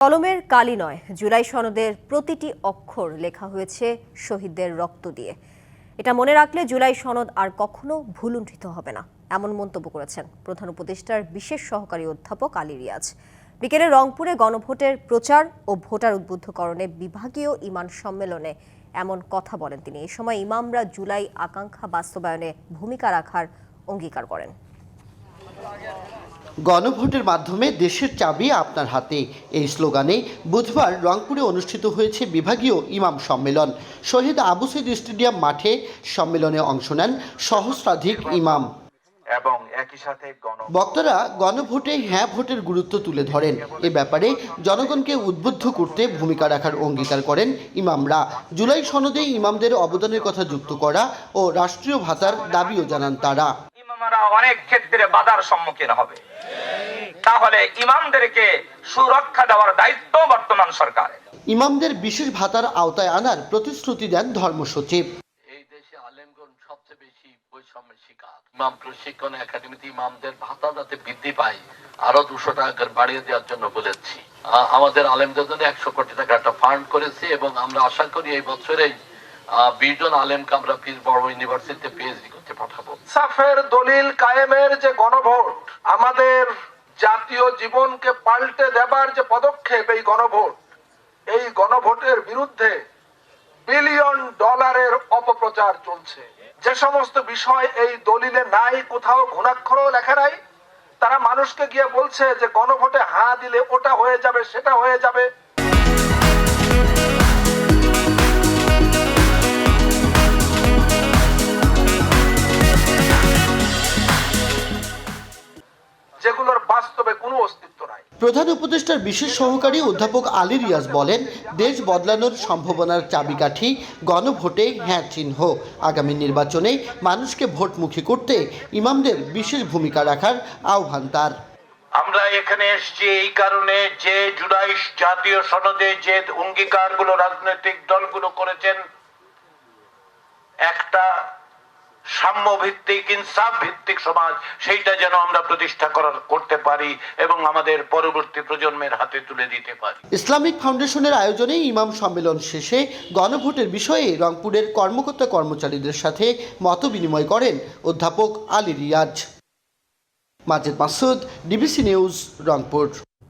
কলমের কালি নয়, জুলাই সনদের প্রতিটি অক্ষর লেখা হয়েছে শহীদদের রক্ত দিয়ে। এটা মনে রাখলে জুলাই সনদ আর কখনো ভুলুণ্ঠিত হবে না, এমন মন্তব্য করেছেন প্রধান উপদেষ্টার বিশেষ সহকারী অধ্যাপক আলী রিয়াজ। বিকেলে রংপুরে গণভোটের প্রচার ও ভোটার উদ্বুদ্ধকরণে বিভাগীয় ইমাম সম্মেলনে এমন কথা বলেন তিনি। এই সময় ইমামরা জুলাই আকাঙ্ক্ষা বাস্তবায়নে ভূমিকা রাখার অঙ্গীকার করেন। গণভোটের মাধ্যমে দেশের চাবি আপনার হাতে, এই স্লোগানে বুধবার রংপুরে অনুষ্ঠিত হয়েছে বিভাগীয় ইমাম সম্মেলন। শহীদ আবু সঈদ স্টেডিয়াম মাঠে সম্মেলনে অংশ নেন সহস্রাধিক ইমাম এবং একই সাথে বক্তারা গণভোটে হ্যাঁ ভোটের গুরুত্ব তুলে ধরেন। এ ব্যাপারে জনগণকে উদ্বুদ্ধ করতে ভূমিকা রাখার অঙ্গীকার করেন ইমামরা। জুলাই সনদে ইমামদের অবদানের কথা যুক্ত করা ও রাষ্ট্রীয় ভাতার দাবিও জানান তারা। ইমামরা অনেক ক্ষেত্রে বাধার সম্মুখীন হবে, তাহলে ইমামদেরকে সুরক্ষা দেওয়ার দায়িত্ব বর্তমান সরকারের। ইমামদের বিশেষ ভাতার আওতায় আনার প্রতিশ্রুতি দেন ধর্ম সচিব। এই দেশে আলেমগণ সবচেয়ে বেশি বৈষম্যের শিকার। ইমাম প্রশিক্ষণ একাডেমিতে ইমামদের ভাতা যাতে বৃদ্ধি পায় আরো 200 টাকা করে বাড়িয়ে দেওয়ার জন্য বলেছি। আমাদের আলেমদের জন্য 100 কোটি টাকা একটা ফান্ড করেছি এবং আমরা আশা করি এই বছরেই 20 জন আলেমকে আমরা বড় ইউনিভার্সিটিতে পিএইচডি করতে পাঠাবো। সাফের দলিল কায়েমের যে গণভোট, আমাদের জাতীয় জীবনকে পাল্টে দেবার যে পদক্ষেপ, এই গণভোটের বিরুদ্ধে বিলিয়ন ডলারের অপপ্রচার চলছে। যে সমস্ত বিষয় এই দলিলে নাই, কোথাও ঘুণাক্ষরও লেখা নাই, তারা মানুষকে গিয়ে বলছে যে গণভোটে হ্যাঁ দিলে ওটা হয়ে যাবে, সেটা হয়ে যাবে। যেগুলোর বাস্তবে কোনো অস্তিত্ব নাই। প্রধান উপদেষ্টার বিশেষ সহকারী অধ্যাপক আলী রিয়াজ বলেন, দেশ বদলানোর সম্ভাবনার চাবিকাঠি গণভোটে হ্যাঁ চিহ্ন। আগামী নির্বাচনে মানুষকে ভোটমুখী করতে ইমামদের বিশেষ ভূমিকা রাখার আহ্বান তার। আমরা এখানে এসেছি এই কারণে যে জুলাই জাতীয় সনদে যে অঙ্গীকারগুলো রাজনৈতিক দলগুলো করেছেন, একটা সাম্য ভিত্তিক, ইনসাফ ভিত্তিক সমাজ, সেইটা যেন আমরা প্রতিষ্ঠা করতে পারি এবং আমাদের পরবর্তী প্রজন্মের হাতে তুলে দিতে পারি। ইসলামিক ফাউন্ডেশনের আয়োজনে ইমাম সম্মেলন শেষে গণভোটের বিষয়ে রংপুরের কর্মকর্তা কর্মচারীদের সাথে মতবিনিময় করেন অধ্যাপক আলী রিয়াজ। Majed Masud, DBC news, Rangpur.